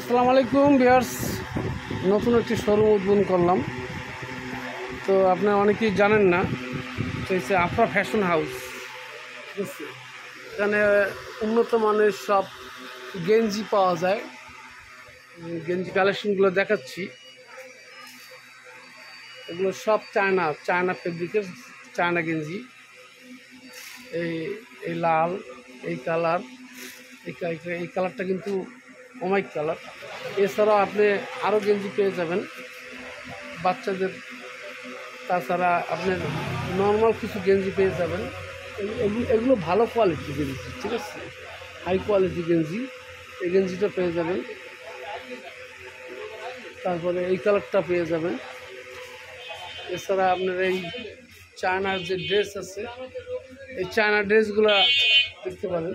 আসসালামু আলাইকুম ভিউয়ার্স, নতুন একটি শোরুম উদ্বোধন করলাম। তো আপনারা অনেকেই জানেন না, তো হচ্ছে আফরা ফ্যাশন হাউস। ঠিক আছে, এখানে উন্নত মানের সব গেঞ্জি পাওয়া যায়। গেঞ্জি কালেকশনগুলো দেখাচ্ছি। এগুলো সব চায়না ফেব্রিকের চায়না গেঞ্জি। এই লাল, এই কালার, এই কালারটা কিন্তু অমাইক কালার। এছাড়াও আপনি আরও গেঞ্জি পেয়ে যাবেন বাচ্চাদের। তাছাড়া আপনি নর্মাল কিছু গেঞ্জি পেয়ে যাবেন। এগুলো ভালো কোয়ালিটির গেঞ্জি, ঠিক আছে, হাই কোয়ালিটি গেঞ্জি। এই গেঞ্জিটা পেয়ে যাবেন। তারপরে এই কালারটা পেয়ে যাবেন। এছাড়া আপনার এই চায়নার যে ড্রেস আছে, এই চায়না ড্রেসগুলো দেখতে পারেন।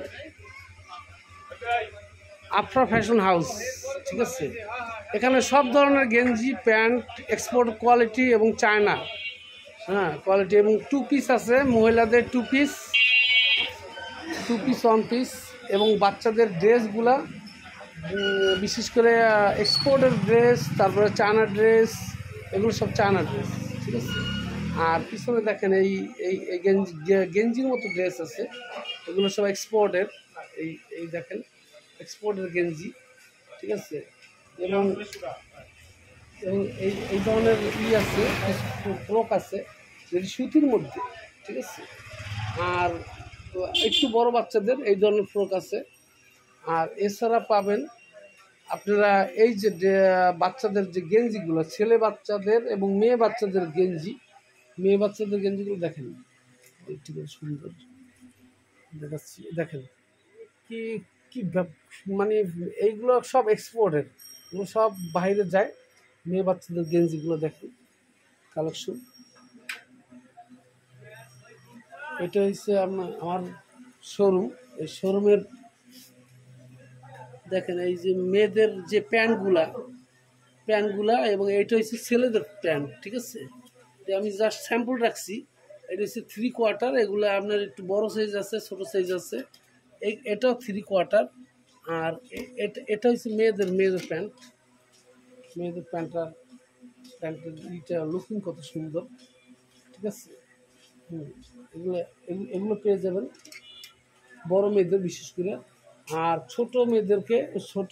আফরা ফ্যাশন হাউস, ঠিক আছে, এখানে সব ধরনের গেঞ্জি, প্যান্ট, এক্সপোর্ট কোয়ালিটি এবং চায়না কোয়ালিটি, এবং টু পিস আছে, মহিলাদের টু পিস, ওয়ান পিস, এবং বাচ্চাদের ড্রেসগুলা, বিশেষ করে এক্সপোর্টের ড্রেস, তারপরে চায়না ড্রেস, এগুলো সব চায়না ড্রেস, ঠিক আছে। আর পিছনে দেখেন এই এই গেঞ্জির মতো ড্রেস আছে, এগুলো সব এক্সপোর্টের। এই দেখেন এক্সপোর্টের গেঞ্জি, ঠিক আছে। এবং এই ধরনের আছে, ফ্রক আছে যেটি সুতির মধ্যে, ঠিক আছে। আর একটু বড় বাচ্চাদের এই ধরনের ফ্রক আছে। আর এছাড়া পাবেন আপনারা এই যে বাচ্চাদের যে গেঞ্জিগুলো, ছেলে বাচ্চাদের এবং মেয়ে বাচ্চাদের গেঞ্জিগুলো দেখেন, একটু সুন্দর দেখাচ্ছি। দেখেন কি কি মানে এইগুলো সব এক্সপোর্টের, এগুলো সব বাইরে যায়। মেয়ে বাচ্চাদের গেঞ্জিগুলো দেখেন কালেকশন। এটা হচ্ছে আমার শোরুম। এই শোরুমের দেখেন এই যে মেয়েদের যে প্যান্টগুলা, এবং এটা হচ্ছে ছেলেদের প্যান্ট, ঠিক আছে। আমি জাস্ট স্যাম্পল রাখছি। এটা হচ্ছে 3/4। এগুলো আপনার একটু বড় সাইজ আছে, ছোট সাইজ আছে। এটাও 3/4। আর এটা হচ্ছে মেয়েদের প্যান্টের এইটা লুকিং কত সুন্দর, ঠিক আছে। এগুলো পেয়ে যাবেন বড় মেয়েদের বিশেষ করে। আর ছোট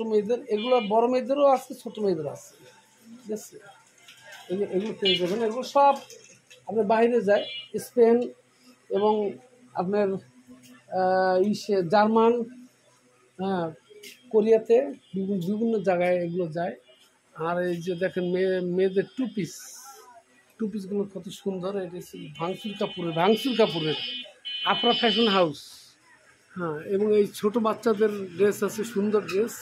মেয়েদের এগুলো বড় মেয়েদেরও আছে, ছোট মেয়েদের আছে, ঠিক আছে। এগুলো পেয়ে যাবেন। এগুলো সব আপনার বাইরে যায়, স্পেন এবং আপনার জার্মান, কোরিয়াতে, বিভিন্ন জায়গায় এগুলো যায়। আর এই যে দেখেন মেয়েদের টু পিসগুলো কত সুন্দর। এটা ভাঙচুর কাপুরের আফরা ফ্যাশন হাউস। এবং এই ছোট বাচ্চাদের ড্রেস আছে, সুন্দর ড্রেস।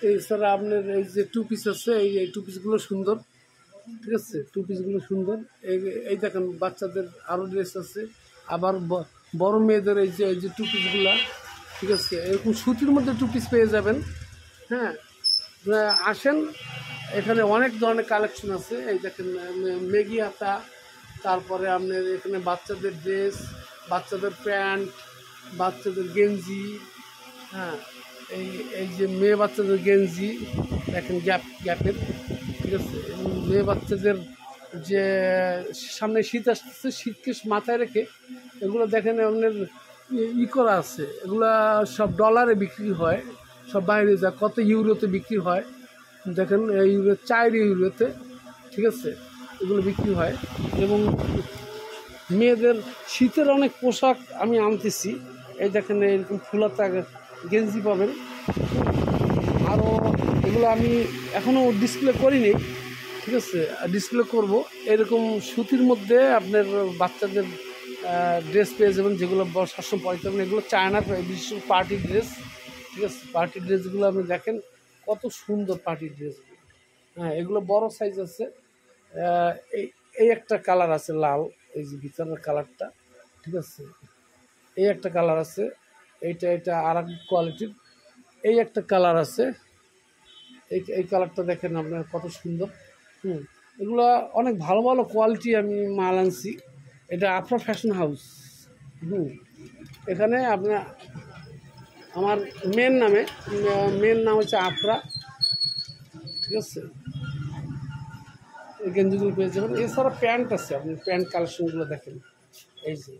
এছাড়া আপনার এই যে টু পিস আছে, এই টু পিসগুলো সুন্দর, ঠিক আছে। টু পিসগুলো সুন্দর। এই দেখেন বাচ্চাদের আরও ড্রেস আছে। আবার বড় মেয়েদের এই যে টু পিসগুলা, ঠিক আছে। এরকম সুতির মধ্যে টু পিস পেয়ে যাবেন। আসেন, এখানে অনেক ধরনের কালেকশন আছে। এই দেখেন মেগি হাতা, তারপরে আপনার এখানে বাচ্চাদের ড্রেস, বাচ্চাদের প্যান্ট, বাচ্চাদের গেঞ্জি। এই যে মেয়ে বাচ্চাদের গেঞ্জি দেখেন গ্যাপের, ঠিক আছে। এবং মেয়ে বাচ্চাদের যে সামনে শীত আসতেছে, শীতকে মাথায় রেখে এগুলো দেখেন আপনার করা আছে। এগুলা সব ডলারে বিক্রি হয়, সব বাইরে যায়, কত ইউরোতে বিক্রি হয়। দেখেন ইউরো 4 ইউরোতে, ঠিক আছে, এগুলো বিক্রি হয়। এবং মেয়েদের শীতের অনেক পোশাক আমি আনতেছি। এই দেখেন এরকম ফুলাতা গেঞ্জি পাবেন। আরও এগুলো আমি এখনও ডিসপ্লে করিনি, ঠিক আছে, ডিসপ্লে করব। এরকম সুতির মধ্যে আপনার বাচ্চাদের ড্রেস পেয়ে যাবেন, যেগুলো সবসময় পড়তে পারবেন। এগুলো চায়নার বিশেষ পার্টি ড্রেস, ঠিক আছে। পার্টি ড্রেসগুলো আপনি দেখেন কত সুন্দর পার্টি ড্রেসগুলো। এগুলো বড় সাইজ আছে। এই একটা কালার আছে লাল, এই যে ভিতরের কালারটা, ঠিক আছে। এই একটা কালার আছে, এটা আর এক কোয়ালিটির। এই একটা কালার আছে, এই কালারটা দেখেন আপনার কত সুন্দর। এগুলো অনেক ভালো ভালো কোয়ালিটি আমি মাল আনছি। এটা আফরা ফ্যাশন হাউস। এখানে আপনার আমার মেন নাম হচ্ছে আফরা। ঠিক আছে, এই গেঞ্জিগুলো পেয়ে যাবেন। এছাড়া প্যান্ট আছে, আপনি প্যান্ট কালেকশনগুলো দেখেন। এই যে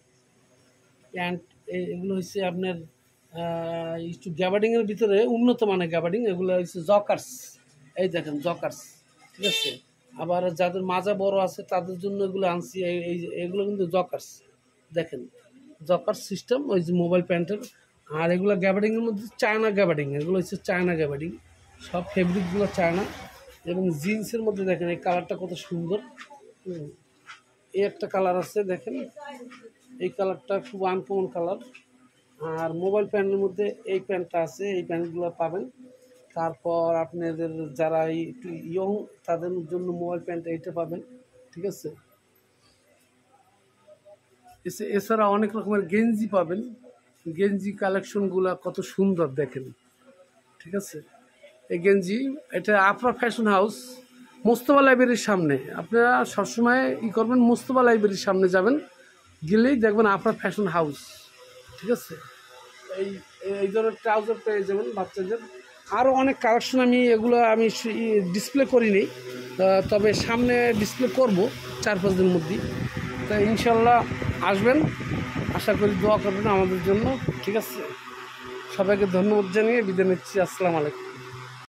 প্যান্ট, এগুলো হচ্ছে আপনার একটু গ্যাবার্ডিংয়ের ভিতরে উন্নত মানের গ্যাবার্ডিং, এগুলো হচ্ছে জকার্স। এই দেখেন জকার্স, ঠিক আছে। আবার যাদের মাজা বড় আছে তাদের জন্য এগুলো আনছি, এগুলো কিন্তু জকার্স, দেখেন জকার্স সিস্টেম, ওই যে মোবাইল প্যান্টের। আর এগুলো গ্যাবার্ডিংয়ের মধ্যে চায়না গ্যাবার্ডিং, এগুলো হচ্ছে চায়না গ্যাবার্ডিং, সব ফেব্রিকগুলো চায়না। এবং জিন্সের মধ্যে দেখেন এই কালারটা কত সুন্দর। এই একটা কালার আছে দেখেন, এই কালারটা খুব আনকমন কালার। আর মোবাইল প্যান্টের মধ্যে এই প্যান্টটা আছে, এই প্যান্টগুলো পাবেন। তারপর আপনাদের যারা একটু ইয়ং তাদের জন্য মোবাইল প্যান্ট এইটা পাবেন, ঠিক আছে। এছাড়া অনেক রকমের গেঞ্জি পাবেন, গেঞ্জি কালেকশনগুলো কত সুন্দর দেখেন, ঠিক আছে। এই গেঞ্জি, এটা আফরা ফ্যাশন হাউস, মোস্তফা লাইব্রেরির সামনে। আপনারা সবসময় করবেন, মোস্তফা লাইব্রেরির সামনে যাবেন, গেলেই দেখবেন আফরা ফ্যাশন হাউস, ঠিক আছে। এই এই ধরনের ট্রাউজার পেয়ে যাবেন বাচ্চাদের। আরও অনেক কালেকশন এগুলো আমি ডিসপ্লে করিনি, তবে সামনে ডিসপ্লে করব 4-5 দিনের মধ্যেই। তা ইনশাল্লাহ আসবেন, আশা করি দোয়া করবেন আমাদের জন্য, ঠিক আছে। সবাইকে ধন্যবাদ জানিয়ে বিদায় নিচ্ছি। আসসালামু আলাইকুম।